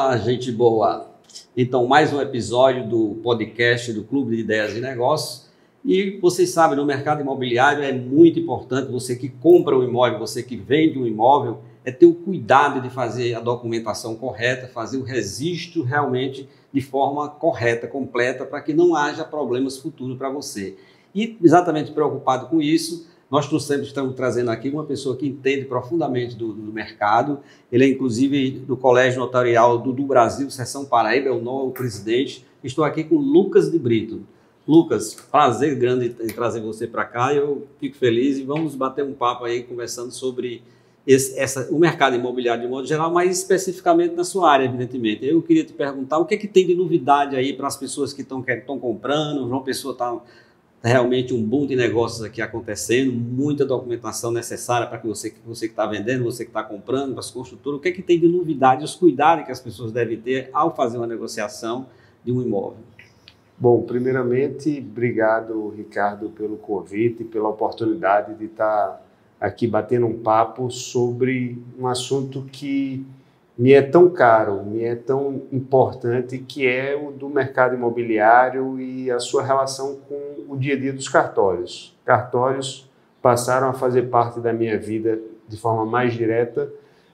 Fala, gente boa! Então, mais um episódio do podcast do Clube de Ideias e Negócios. E vocês sabem, no mercado imobiliário é muito importante, você que compra um imóvel, você que vende um imóvel, é ter o cuidado de fazer a documentação correta, fazer o registro realmente de forma correta, completa, para que não haja problemas futuros para você. E exatamente preocupado com isso, nós estamos trazendo aqui uma pessoa que entende profundamente do mercado. Ele é inclusive do Colégio Notarial do Brasil, Seção Paraíba, é o novo presidente. Estou aqui com Lucas de Brito. Lucas, prazer grande em trazer você para cá. Eu fico feliz e vamos bater um papo aí conversando sobre o mercado imobiliário de modo geral, mas especificamente na sua área, evidentemente. Eu queria te perguntar o que é que tem de novidade aí para as pessoas que estão comprando. João Pessoa está realmente um boom de negócios aqui acontecendo, muita documentação necessária para que você que está vendendo, você que está comprando, para as construtoras. O que é que tem de novidade, os cuidados que as pessoas devem ter ao fazer uma negociação de um imóvel? Bom, primeiramente, obrigado, Ricardo, pelo convite e pela oportunidade de estar aqui batendo um papo sobre um assunto que me é tão caro, me é tão importante, que é o do mercado imobiliário e a sua relação com o dia a dia dos cartórios. Cartórios passaram a fazer parte da minha vida de forma mais direta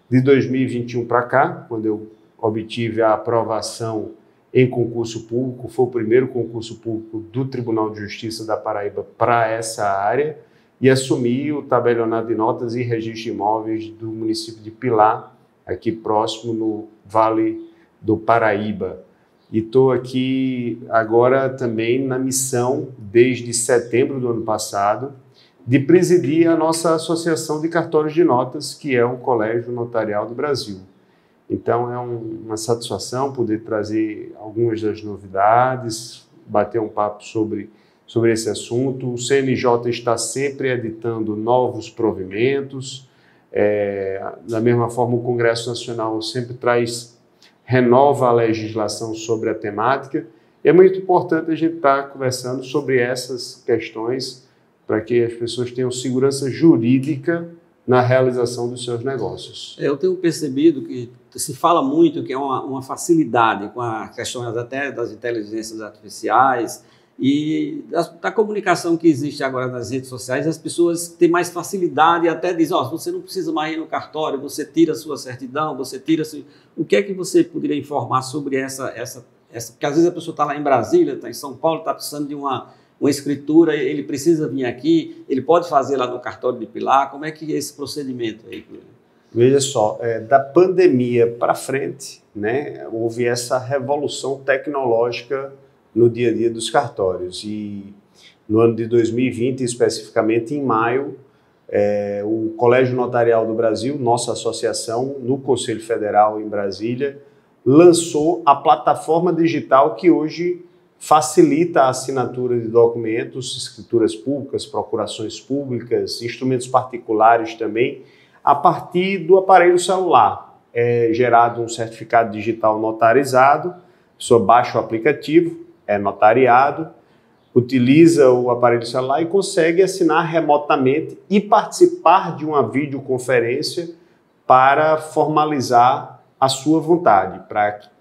de 2021 para cá, quando eu obtive a aprovação em concurso público. Foi o primeiro concurso público do Tribunal de Justiça da Paraíba para essa área e assumi o tabelionato de notas e registro de imóveis do município de Pilar, aqui próximo no Vale do Paraíba. E estou aqui agora também na missão, desde setembro do ano passado, de presidir a nossa Associação de Cartórios de Notas, que é o Colégio Notarial do Brasil. Então é uma satisfação poder trazer algumas das novidades, bater um papo sobre esse assunto. O CNJ está sempre editando novos provimentos. Da mesma forma, o Congresso Nacional sempre renova a legislação sobre a temática. E é muito importante a gente estar conversando sobre essas questões para que as pessoas tenham segurança jurídica na realização dos seus negócios. Eu tenho percebido que se fala muito que é uma facilidade com a questão até das inteligências artificiais e da comunicação que existe agora nas redes sociais. As pessoas têm mais facilidade e até dizem, você não precisa mais ir no cartório, você tira a sua certidão, você tira... O que é que você poderia informar sobre essa porque às vezes a pessoa está lá em Brasília, está em São Paulo, está precisando de uma escritura, ele precisa vir aqui, ele pode fazer lá no cartório de Pilar. Como é que é esse procedimento aí? Veja só, da pandemia para frente, né, houve essa revolução tecnológica no dia a dia dos cartórios. E no ano de 2020, especificamente em maio, o Colégio Notarial do Brasil, nossa associação, no Conselho Federal em Brasília, lançou a plataforma digital que hoje facilita a assinatura de documentos, escrituras públicas, procurações públicas, instrumentos particulares também, a partir do aparelho celular. É gerado um certificado digital notarizado, a pessoa baixa o aplicativo, é notariado, utiliza o aparelho celular e consegue assinar remotamente e participar de uma videoconferência para formalizar a sua vontade.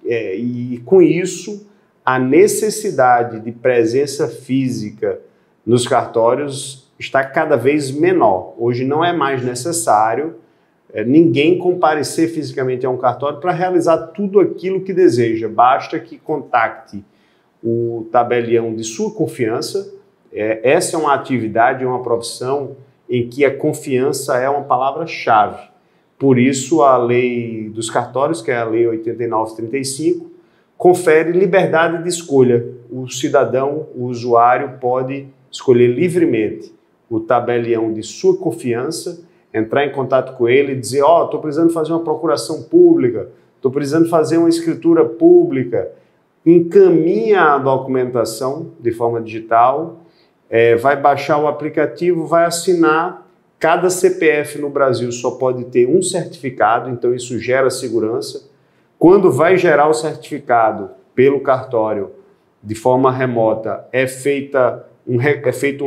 E com isso, a necessidade de presença física nos cartórios está cada vez menor. Hoje não é mais necessário ninguém comparecer fisicamente a um cartório para realizar tudo aquilo que deseja. Basta que contacte o tabelião de sua confiança. Essa é uma atividade, uma profissão em que a confiança é uma palavra-chave. Por isso, a lei dos cartórios, que é a Lei 8935, confere liberdade de escolha. O cidadão, o usuário, pode escolher livremente o tabelião de sua confiança, entrar em contato com ele e dizer, estou precisando fazer uma procuração pública, estou precisando fazer uma escritura pública. Encaminha a documentação de forma digital, vai baixar o aplicativo, vai assinar. Cada CPF no Brasil só pode ter um certificado, então isso gera segurança. Quando vai gerar o certificado pelo cartório de forma remota, é feito um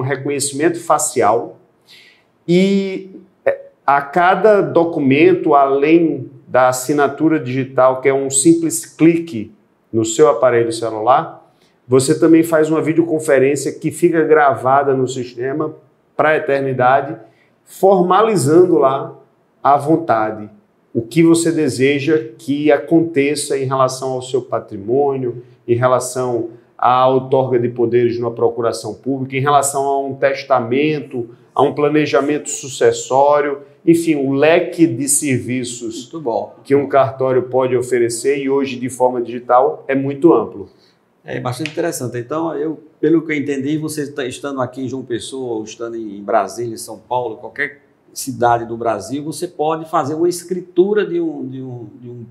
reconhecimento facial e a cada documento, além da assinatura digital, que é um simples clique no seu aparelho celular, você também faz uma videoconferência que fica gravada no sistema para a eternidade, formalizando lá à vontade o que você deseja que aconteça em relação ao seu patrimônio, em relação à outorga de poderes numa procuração pública, em relação a um testamento, a um planejamento sucessório, enfim, o leque de serviços que um cartório pode oferecer e hoje de forma digital é muito amplo. É bastante interessante. Então, pelo que eu entendi, você estando aqui em João Pessoa, ou estando em Brasília, em São Paulo, qualquer cidade do Brasil, você pode fazer uma escritura de um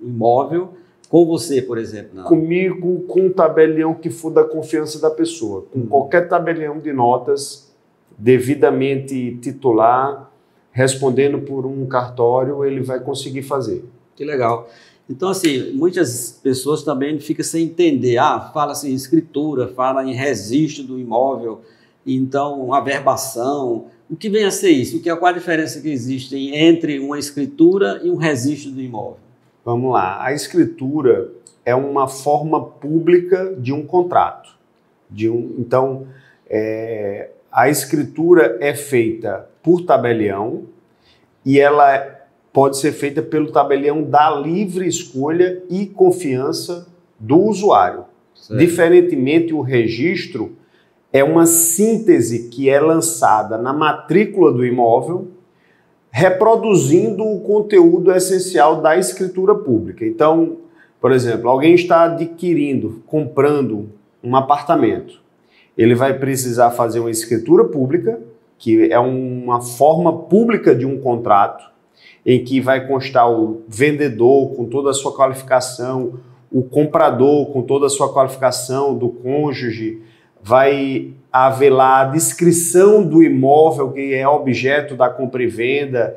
imóvel com você, por exemplo. Comigo, com um tabelião que for da confiança da pessoa. Com qualquer tabelião de notas devidamente titular, respondendo por um cartório, ele vai conseguir fazer. Que legal. Então, assim, muitas pessoas também ficam sem entender. Fala assim, escritura, fala em registro do imóvel, então, averbação. O que vem a ser isso? Qual a diferença que existe entre uma escritura e um registro do imóvel? Vamos lá. A escritura é uma forma pública de um contrato. Então, a escritura é feita por tabelião e ela pode ser feita pelo tabelião da livre escolha e confiança do usuário. Certo. Diferentemente, o registro é uma síntese que é lançada na matrícula do imóvel, reproduzindo o conteúdo essencial da escritura pública. Então, por exemplo, alguém está comprando um apartamento. Ele vai precisar fazer uma escritura pública, que é uma forma pública de um contrato, em que vai constar o vendedor com toda a sua qualificação, o comprador com toda a sua qualificação, do cônjuge, vai haver lá a descrição do imóvel que é objeto da compra e venda,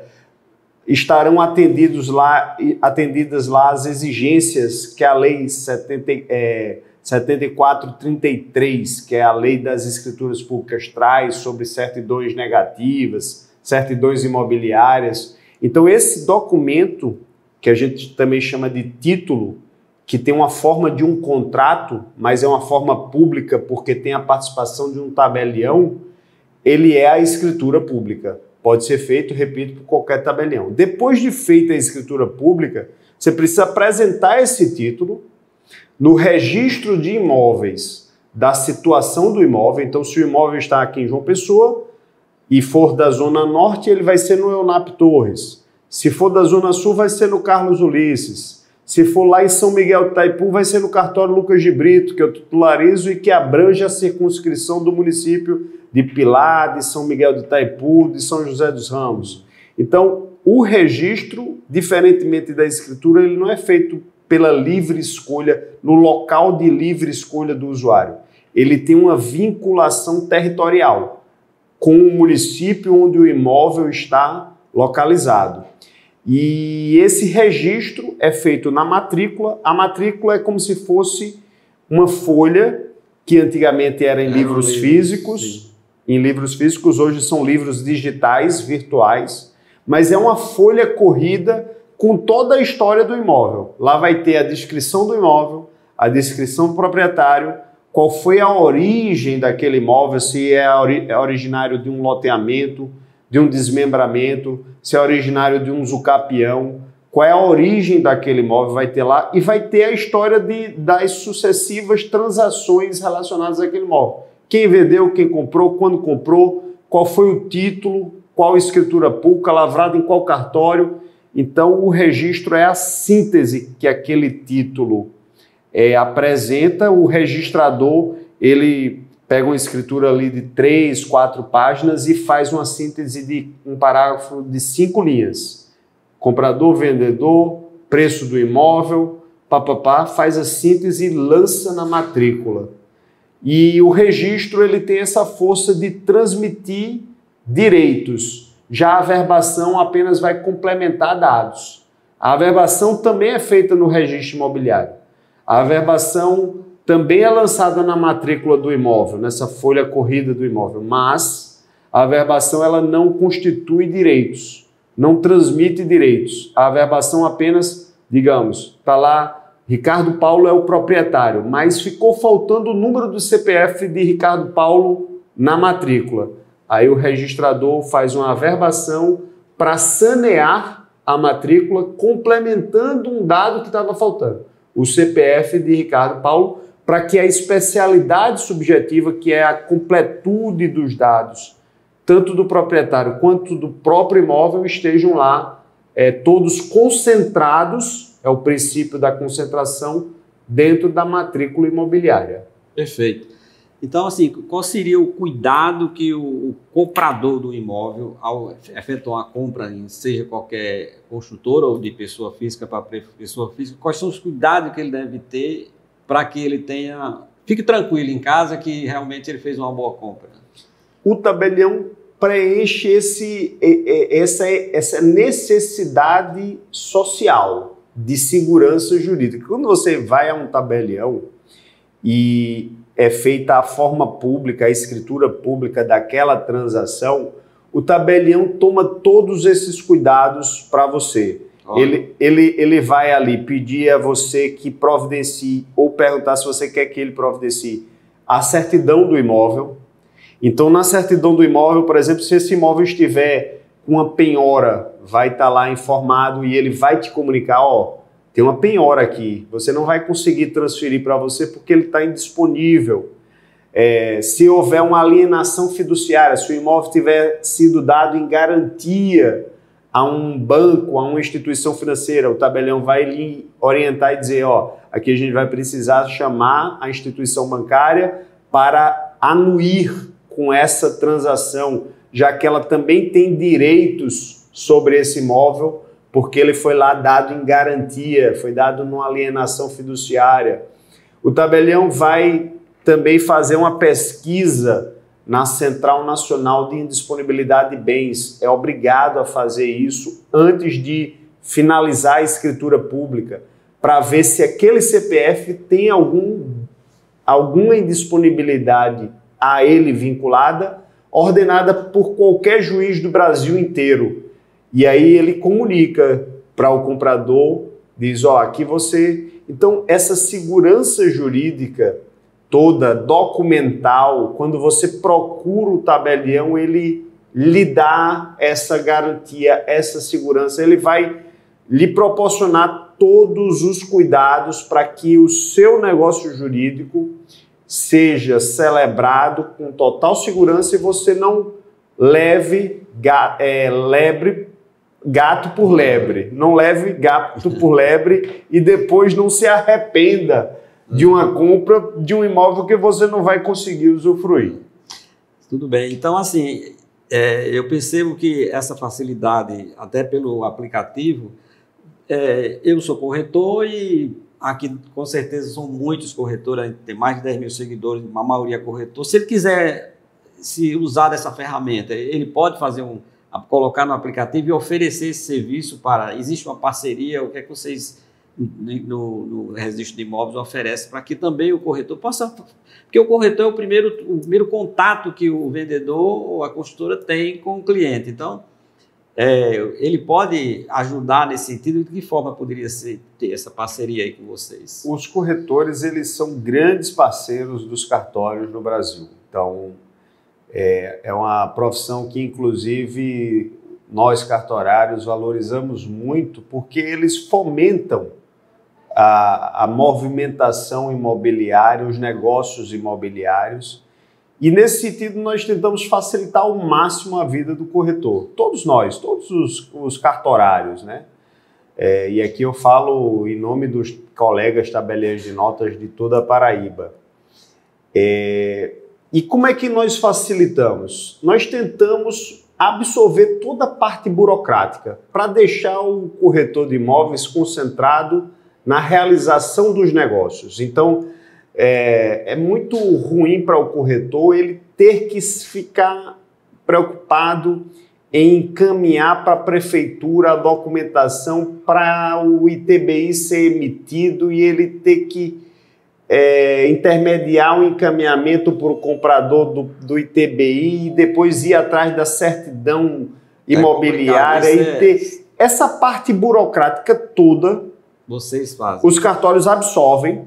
estarão atendidas lá as exigências que a Lei 7433, que é a Lei das Escrituras Públicas, traz sobre certidões negativas, certidões imobiliárias. Então, esse documento, que a gente também chama de título, que tem uma forma de um contrato, mas é uma forma pública porque tem a participação de um tabelião, ele é a escritura pública. Pode ser feito, repito, por qualquer tabelião. Depois de feita a escritura pública, você precisa apresentar esse título no registro de imóveis da situação do imóvel. Então, se o imóvel está aqui em João Pessoa e for da Zona Norte, ele vai ser no Eunap Torres. Se for da Zona Sul, vai ser no Carlos Ulisses. Se for lá em São Miguel de Itaipu, vai ser no cartório Lucas de Brito, que eu titularizo e que abrange a circunscrição do município de Pilar, de São Miguel de Itaipu, de São José dos Ramos. Então, o registro, diferentemente da escritura, ele não é feito pela livre escolha, no local de livre escolha do usuário. Ele tem uma vinculação territorial com o município onde o imóvel está localizado. E esse registro é feito na matrícula. A matrícula é como se fosse uma folha que antigamente era em livros físicos. Em livros físicos, hoje são livros digitais, virtuais. Mas é uma folha corrida com toda a história do imóvel. Lá vai ter a descrição do imóvel, a descrição do proprietário, qual foi a origem daquele imóvel, se é originário de um loteamento, de um desmembramento, se é originário de um usucapião, qual é a origem daquele imóvel, vai ter lá, e vai ter a história das sucessivas transações relacionadas àquele imóvel. Quem vendeu, quem comprou, quando comprou, qual foi o título, qual escritura pública, lavrada em qual cartório. Então, o registro é a síntese que aquele título apresenta. O registrador, ele pega uma escritura ali de 3, 4 páginas e faz uma síntese de um parágrafo de 5 linhas. Comprador, vendedor, preço do imóvel, faz a síntese e lança na matrícula. E o registro, ele tem essa força de transmitir direitos. Já a averbação apenas vai complementar dados. A averbação também é feita no registro imobiliário. A averbação também é lançada na matrícula do imóvel, nessa folha corrida do imóvel, mas a averbação ela não constitui direitos. não transmite direitos. A averbação apenas, digamos, está lá, Ricardo Paulo é o proprietário, mas ficou faltando o número do CPF de Ricardo Paulo na matrícula. Aí o registrador faz uma averbação para sanear a matrícula, complementando um dado que estava faltando, o CPF de Ricardo Paulo, para que a especialidade subjetiva, que é a completude dos dados, tanto do proprietário quanto do próprio imóvel, estejam lá todos concentrados, é o princípio da concentração, dentro da matrícula imobiliária. Perfeito. Então, assim, qual seria o cuidado que o comprador do imóvel, ao efetuar a compra, seja qualquer construtora ou de pessoa física para pessoa física, quais são os cuidados que ele deve ter para que ele fique tranquilo em casa que realmente ele fez uma boa compra? O tabelião preenche essa necessidade social de segurança jurídica. Quando você vai a um tabelião e é feita a forma pública, a escritura pública daquela transação, o tabelião toma todos esses cuidados para você. Ele vai ali pedir a você que providencie ou perguntar se você quer que ele providencie a certidão do imóvel. Então, na certidão do imóvel, por exemplo, se esse imóvel estiver com uma penhora, vai estar lá informado e ele vai te comunicar, ó, tem uma penhora aqui, você não vai conseguir transferir para você porque ele está indisponível. Se houver uma alienação fiduciária, se o imóvel tiver sido dado em garantia a um banco, a uma instituição financeira, o tabelião vai lhe orientar e dizer, ó, aqui a gente vai precisar chamar a instituição bancária para anuir com essa transação, já que ela também tem direitos sobre esse imóvel, porque ele foi lá dado em garantia, foi dado numa alienação fiduciária. O tabelião vai também fazer uma pesquisa na Central Nacional de Indisponibilidade de Bens. É obrigado a fazer isso antes de finalizar a escritura pública, para ver se aquele CPF tem alguma indisponibilidade a ele vinculada, ordenada por qualquer juiz do Brasil inteiro. E aí ele comunica para o comprador, diz, ó, aqui você... Então, essa segurança jurídica toda, documental, quando você procura o tabelião, ele lhe dá essa garantia, essa segurança, ele vai lhe proporcionar todos os cuidados para que o seu negócio jurídico seja celebrado com total segurança e você não leve gato por lebre, não leve gato por lebre e depois não se arrependa de uma compra de um imóvel que você não vai conseguir usufruir. Tudo bem. Então, assim, eu percebo que essa facilidade, até pelo aplicativo, eu sou corretor e aqui com certeza são muitos corretores, tem mais de 10 mil seguidores, a maioria é corretor. Se ele quiser se usar dessa ferramenta, ele pode colocar no aplicativo e oferecer esse serviço existe uma parceria, o que é que vocês no registro de imóveis oferece para que também o corretor possa, porque o corretor é o primeiro contato que o vendedor ou a construtora tem com o cliente. Então, ele pode ajudar nesse sentido. De que forma poderia ter essa parceria aí com vocês? Os corretores, eles são grandes parceiros dos cartórios no Brasil. Então, é uma profissão que, inclusive, nós cartorários valorizamos muito porque eles fomentam a movimentação imobiliária, os negócios imobiliários. E, nesse sentido, nós tentamos facilitar ao máximo a vida do corretor. Todos nós, todos os cartorários, né? E aqui eu falo em nome dos colegas tabeliães de notas de toda a Paraíba. E como é que nós facilitamos? Nós tentamos absorver toda a parte burocrática para deixar o corretor de imóveis concentrado na realização dos negócios. Então, é muito ruim para o corretor ele ter que ficar preocupado em encaminhar para a prefeitura a documentação para o ITBI ser emitido e ele ter que intermediar o encaminhamento para o comprador do ITBI e depois ir atrás da certidão imobiliária e ter essa parte burocrática toda. Vocês fazem. Os cartórios absorvem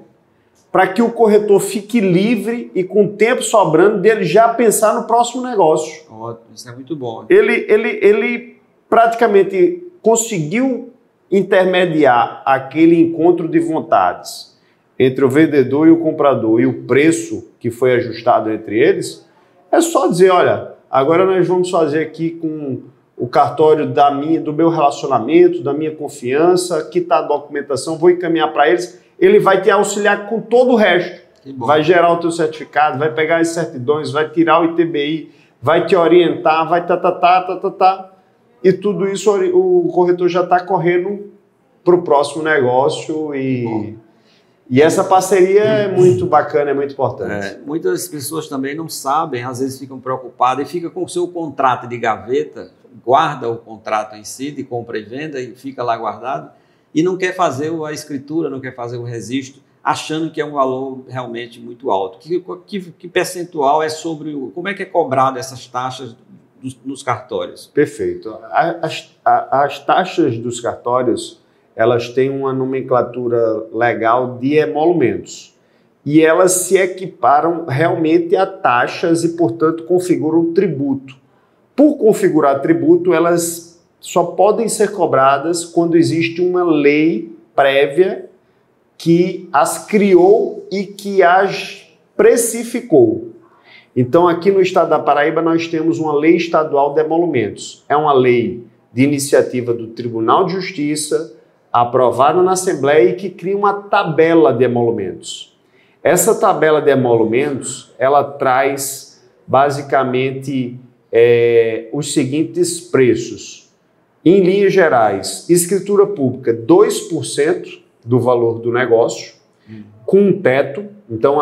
para que o corretor fique livre e com tempo sobrando dele já pensar no próximo negócio. Ótimo, isso é muito bom. Ele praticamente conseguiu intermediar aquele encontro de vontades entre o vendedor e o comprador e o preço que foi ajustado entre eles. É só dizer, olha, agora nós vamos fazer aqui com o cartório do meu relacionamento, da minha confiança, aqui está a documentação, vou encaminhar para eles. Ele vai te auxiliar com todo o resto. Vai gerar o teu certificado, vai pegar as certidões, vai tirar o ITBI, vai te orientar, vai e tudo isso o corretor já está correndo para o próximo negócio e essa parceria é muito bacana, é muito importante. Muitas pessoas também não sabem, às vezes ficam preocupadas e fica com o seu contrato de gaveta, guarda o contrato em si de compra e venda e fica lá guardado e não quer fazer a escritura, não quer fazer o registro, achando que é um valor realmente muito alto. Que percentual é sobre como é que é cobrado essas taxas nos cartórios? Perfeito. As taxas dos cartórios, elas têm uma nomenclatura legal de emolumentos e elas se equiparam realmente a taxas e, portanto, configuram tributo. Por configurar tributo, elas só podem ser cobradas quando existe uma lei prévia que as criou e que as precificou. Então, aqui no estado da Paraíba, nós temos uma lei estadual de emolumentos. É uma lei de iniciativa do Tribunal de Justiça, aprovada na Assembleia e que cria uma tabela de emolumentos. Essa tabela de emolumentos, ela traz basicamente os seguintes preços. Em linhas gerais, escritura pública, 2% do valor do negócio, com um teto, então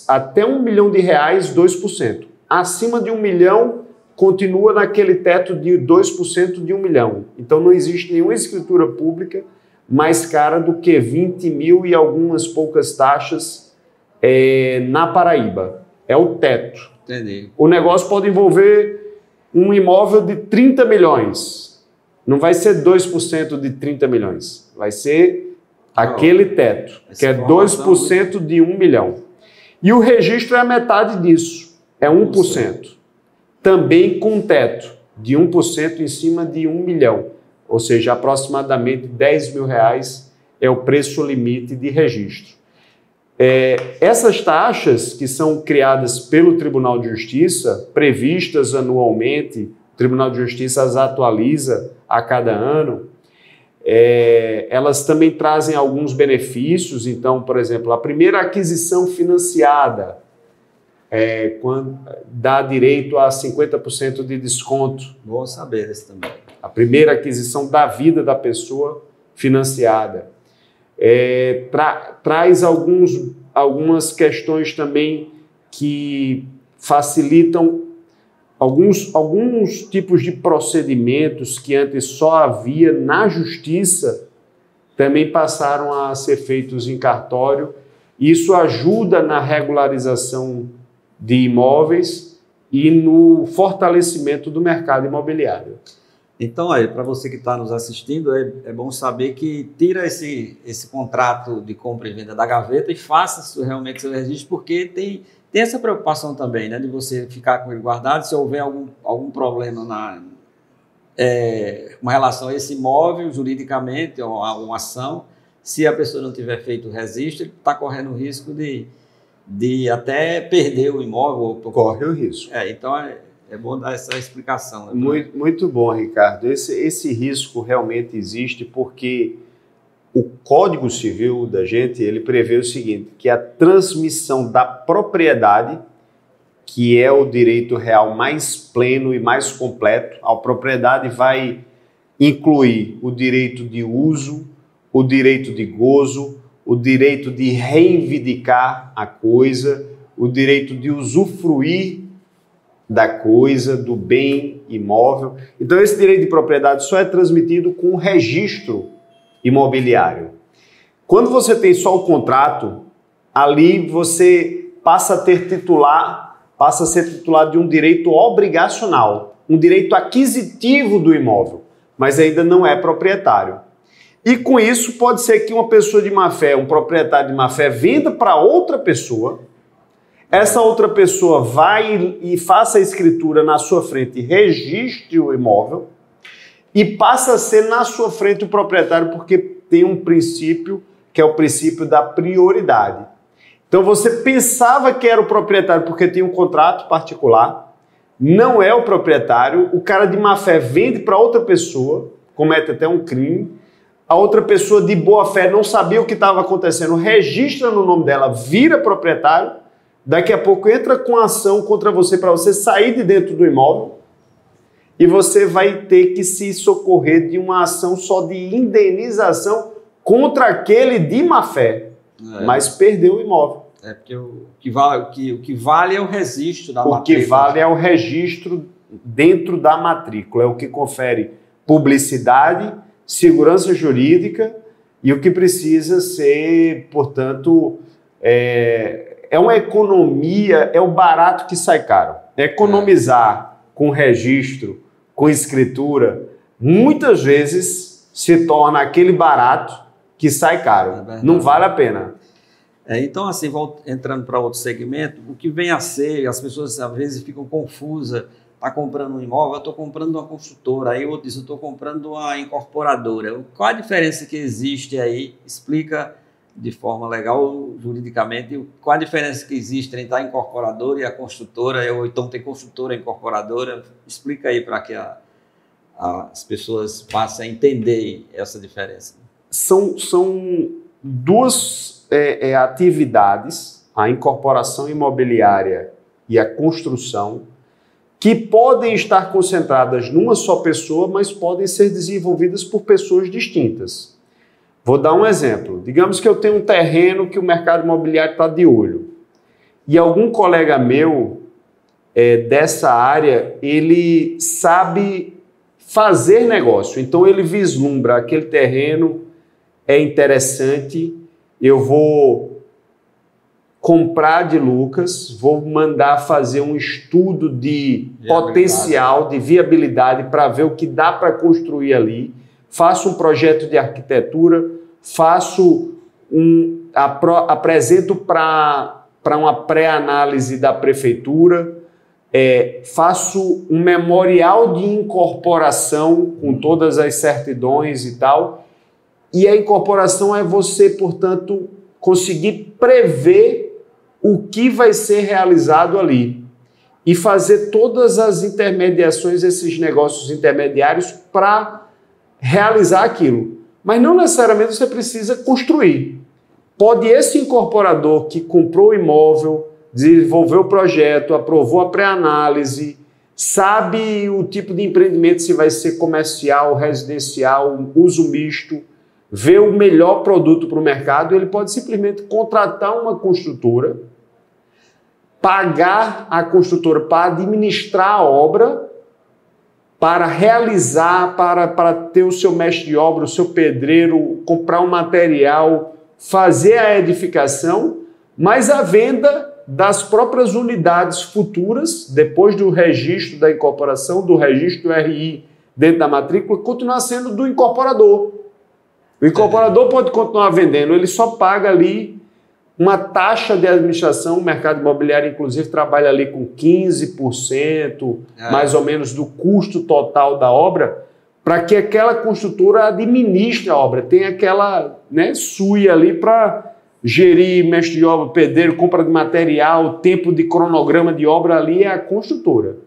até R$1 milhão, 2%. Acima de 1 milhão, continua naquele teto de 2% de 1 milhão. Então não existe nenhuma escritura pública mais cara do que 20 mil e algumas poucas taxas na Paraíba. É o teto. Entendi. O negócio pode envolver um imóvel de 30 milhões. Não vai ser 2% de 30 milhões. Vai ser aquele teto, que é 2% de 1 milhão. E o registro é a metade disso. É 1%. Também com teto de 1% em cima de 1 milhão. Ou seja, aproximadamente R$10 mil é o preço limite de registro. Essas taxas que são criadas pelo Tribunal de Justiça, previstas anualmente, o Tribunal de Justiça as atualiza a cada ano, elas também trazem alguns benefícios. Então, por exemplo, a primeira aquisição financiada quando dá direito a 50% de desconto. Bom saber esse também. A primeira aquisição da vida da pessoa financiada. Traz algumas questões também que facilitam alguns tipos de procedimentos que antes só havia na justiça, também passaram a ser feitos em cartório. Isso ajuda na regularização de imóveis e no fortalecimento do mercado imobiliário. Então, para você que está nos assistindo, é bom saber que tira esse contrato de compra e venda da gaveta e faça realmente seu registro, porque tem essa preocupação também, né, de você ficar com ele guardado. Se houver algum problema com relação a esse imóvel, juridicamente, ou uma ação, se a pessoa não tiver feito o registro, ele está correndo o risco de até perder o imóvel. Corre o risco. Então, é bom dar essa explicação. Né? Muito bom, Ricardo. Esse risco realmente existe porque o Código Civil da gente, ele prevê o seguinte, que a transmissão da propriedade, que é o direito real mais pleno e mais completo, a propriedade vai incluir o direito de uso, o direito de gozo, o direito de reivindicar a coisa, o direito de usufruir da coisa, do bem imóvel. Então, esse direito de propriedade só é transmitido com o registro imobiliário. Quando você tem só o contrato, ali você passa a ser titular de um direito obrigacional. um direito aquisitivo do imóvel, mas ainda não é proprietário. E com isso pode ser que uma pessoa de má-fé, um proprietário de má-fé, venda para outra pessoa, essa outra pessoa vai e faça a escritura na sua frente, registre o imóvel e passa a ser na sua frente o proprietário, porque tem um princípio que é o princípio da prioridade. Então você pensava que era o proprietário porque tinha um contrato particular, não é o proprietário, o cara de má-fé vende para outra pessoa, comete até um crime, a outra pessoa de boa-fé não sabia o que estava acontecendo, registra no nome dela, vira proprietário, daqui a pouco entra com ação contra você para você sair de dentro do imóvel e você vai ter que se socorrer de uma ação só de indenização contra aquele de má-fé, mas perdeu o imóvel. Porque o que vale é o registro da matrícula. O que vale é o registro dentro da matrícula, é o que confere publicidade, segurança jurídica e o que precisa ser, portanto, é uma economia, é o barato que sai caro. Economizar com registro, com escritura, muitas vezes se torna aquele barato que sai caro. Não vale a pena. Então, assim, entrando para outro segmento, o que vem a ser, as pessoas às vezes ficam confusas, está comprando um imóvel, eu estou comprando uma construtora, aí outro diz, eu estou comprando uma incorporadora. Qual a diferença que existe aí? Explica de forma legal, juridicamente, qual a diferença que existe entre a incorporadora e a construtora, ou então tem construtora e incorporadora? Explica aí para que as pessoas passem a entender essa diferença. São duas atividades, a incorporação imobiliária e a construção, que podem estar concentradas numa só pessoa, mas podem ser desenvolvidas por pessoas distintas. Vou dar um exemplo. Digamos que eu tenho um terreno que o mercado imobiliário está de olho. E algum colega meu dessa área, ele sabe fazer negócio. Então ele vislumbra aquele terreno, é interessante, eu vou comprar de Lucas, vou mandar fazer um estudo de potencial, de viabilidade para ver o que dá para construir ali, faço um projeto de arquitetura, apresento para uma pré-análise da prefeitura, faço um memorial de incorporação com todas as certidões e tal, e a incorporação é você, portanto, conseguir prever o que vai ser realizado ali e fazer todas as intermediações, esses negócios intermediários para realizar aquilo. Mas não necessariamente você precisa construir. Pode esse incorporador que comprou o imóvel, desenvolveu o projeto, aprovou a pré-análise, sabe o tipo de empreendimento, se vai ser comercial, residencial, uso misto, vê o melhor produto para o mercado, ele pode simplesmente contratar uma construtora, pagar a construtora para administrar a obra, para realizar, para ter o seu mestre de obra, o seu pedreiro, comprar um material, fazer a edificação, mas a venda das próprias unidades futuras, depois do registro da incorporação, do registro do RI dentro da matrícula, continuar sendo do incorporador. O incorporador pode continuar vendendo, ele só paga ali uma taxa de administração, o mercado imobiliário, inclusive, trabalha ali com 15%, mais ou menos, do custo total da obra, para que aquela construtora administre a obra, tem aquela SUI ali para gerir mestre de obra, pedreiro, compra de material, tempo de cronograma de obra ali é a construtora.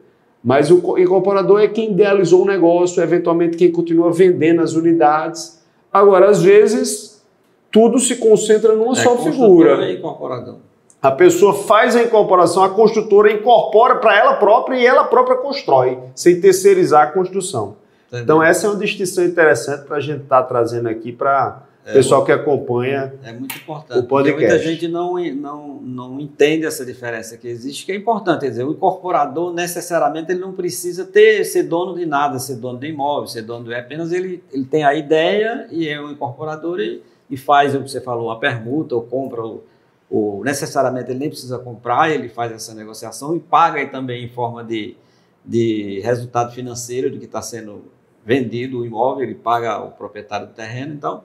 Mas o incorporador é quem idealizou o negócio, eventualmente quem continua vendendo as unidades. Agora, às vezes, tudo se concentra numa só figura. E incorporador. A pessoa faz a incorporação, a construtora incorpora para ela própria e ela própria constrói, sem terceirizar a construção. Entendi. Então, essa é uma distinção interessante para a gente estar trazendo aqui para o pessoal que acompanha muito importante, o podcast. Muita gente não entende essa diferença que existe, que é importante. Quer dizer, o incorporador, necessariamente, ele não precisa ser dono de nada, ser dono de imóvel, ser dono de... Apenas ele tem a ideia e é um incorporador e faz o que você falou, a permuta ou compra, necessariamente ele nem precisa comprar, ele faz essa negociação e paga aí também em forma de de resultado financeiro do que está sendo vendido o imóvel, ele paga o proprietário do terreno. Então,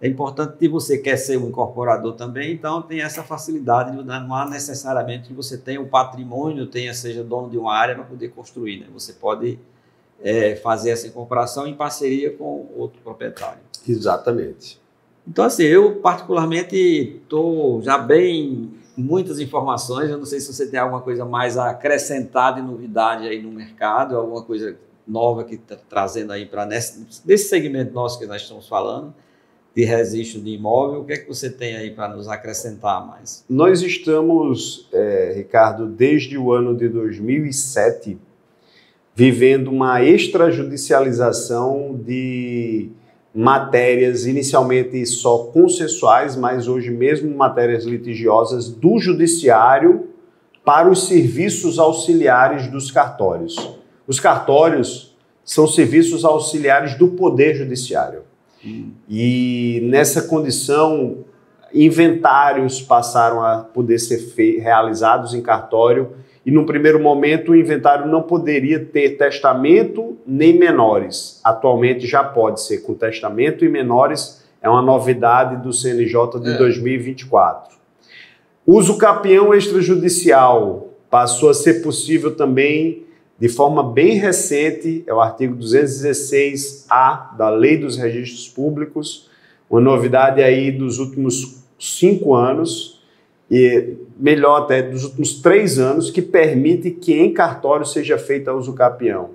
é importante que você quer ser um incorporador também, então tem essa facilidade, não há necessariamente que você tenha um patrimônio, seja dono de uma área para poder construir, né? Você pode fazer essa incorporação em parceria com outro proprietário. Exatamente. Então, assim, eu particularmente estou já bem, muitas informações, eu não sei se você tem alguma coisa mais a acrescentar de novidade aí no mercado, alguma coisa nova que está trazendo aí para desse segmento nosso que nós estamos falando, de registro de imóvel, o que é que você tem aí para nos acrescentar mais? Nós estamos, Ricardo, desde o ano de 2007, vivendo uma extrajudicialização de matérias, inicialmente só consensuais, mas hoje mesmo matérias litigiosas do judiciário para os serviços auxiliares dos cartórios. Os cartórios são serviços auxiliares do Poder Judiciário. E nessa condição, inventários passaram a poder ser realizados em cartório e, num primeiro momento, o inventário não poderia ter testamento nem menores. Atualmente já pode ser com testamento e menores, é uma novidade do CNJ de 2024. Uso capião extrajudicial passou a ser possível também de forma bem recente, é o artigo 216-A da Lei dos Registros Públicos, uma novidade aí dos últimos 5 anos, e melhor até dos últimos 3 anos, que permite que em cartório seja feita uso capião.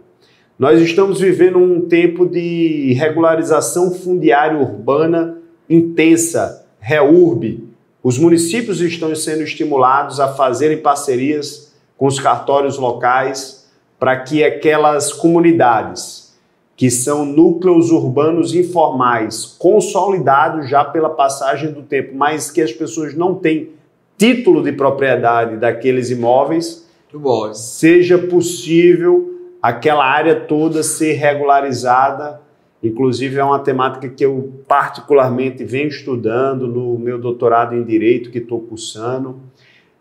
Nós estamos vivendo um tempo de regularização fundiária urbana intensa, REURB. Os municípios estão sendo estimulados a fazerem parcerias com os cartórios locais, para que aquelas comunidades que são núcleos urbanos informais, consolidados já pela passagem do tempo, mas que as pessoas não têm título de propriedade daqueles imóveis, seja possível aquela área toda ser regularizada. Inclusive é uma temática que eu particularmente venho estudando no meu doutorado em Direito, que estou cursando,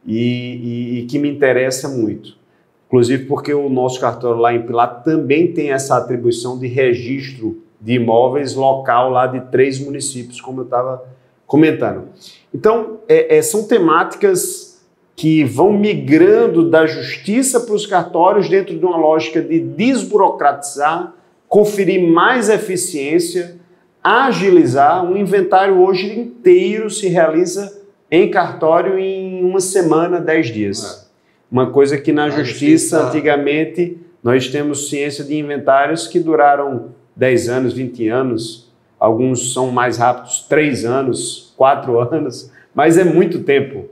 e que me interessa muito. Inclusive porque o nosso cartório lá em Pilar também tem essa atribuição de registro de imóveis local lá de 3 municípios, como eu estava comentando. Então, são temáticas que vão migrando da justiça para os cartórios dentro de uma lógica de desburocratizar, conferir mais eficiência, agilizar. Um inventário hoje inteiro se realiza em cartório em 1 semana, 10 dias. Uma coisa que na justiça, antigamente, nós temos ciência de inventários que duraram 10 anos, 20 anos, alguns são mais rápidos, 3 anos, 4 anos, mas é muito tempo.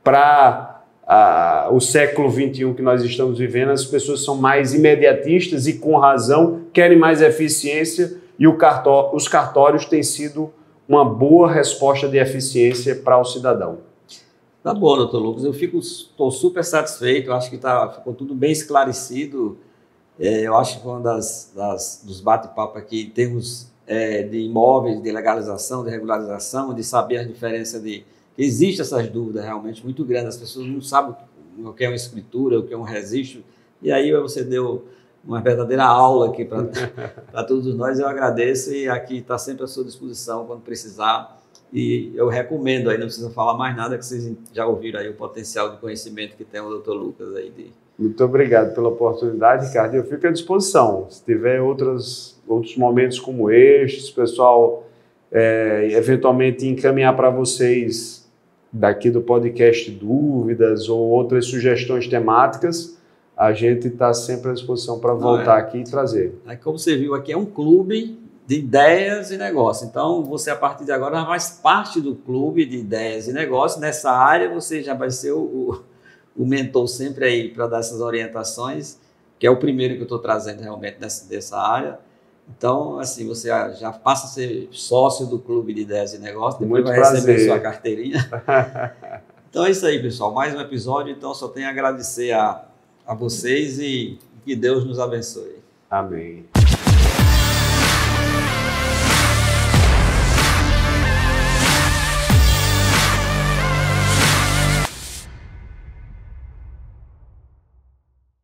Para o século XXI que nós estamos vivendo, as pessoas são mais imediatistas e, com razão, querem mais eficiência, e os cartórios têm sido uma boa resposta de eficiência para o cidadão. Tá bom, doutor Lucas, eu estou super satisfeito, eu acho que ficou tudo bem esclarecido. Eu acho que foi um dos bate-papo aqui, em termos de imóveis, de legalização, de regularização, de saber a diferença que existem essas dúvidas realmente muito grandes, as pessoas não sabem o que é uma escritura, o que é um registro, e aí você deu uma verdadeira aula aqui para todos nós. Eu agradeço e aqui está sempre à sua disposição quando precisar. E eu recomendo aí, não precisa falar mais nada, que vocês já ouviram aí o potencial de conhecimento que tem o Dr. Lucas aí. Muito obrigado pela oportunidade, Ricardo. Eu fico à disposição. Se tiver outros momentos como este, pessoal, eventualmente encaminhar para vocês daqui do podcast dúvidas ou outras sugestões temáticas, a gente está sempre à disposição para voltar aqui e trazer. Como você viu aqui, é um clube de ideias e negócios. Então, você, a partir de agora, faz parte do clube de ideias e negócios. Nessa área, você já vai ser o mentor sempre aí para dar essas orientações, que é o primeiro que eu estou trazendo realmente dessa área. Então, assim, você já passa a ser sócio do clube de ideias e negócios, depois vai receber sua carteirinha. Então, é isso aí, pessoal. Mais um episódio. Então, só tenho a agradecer a vocês e que Deus nos abençoe. Amém.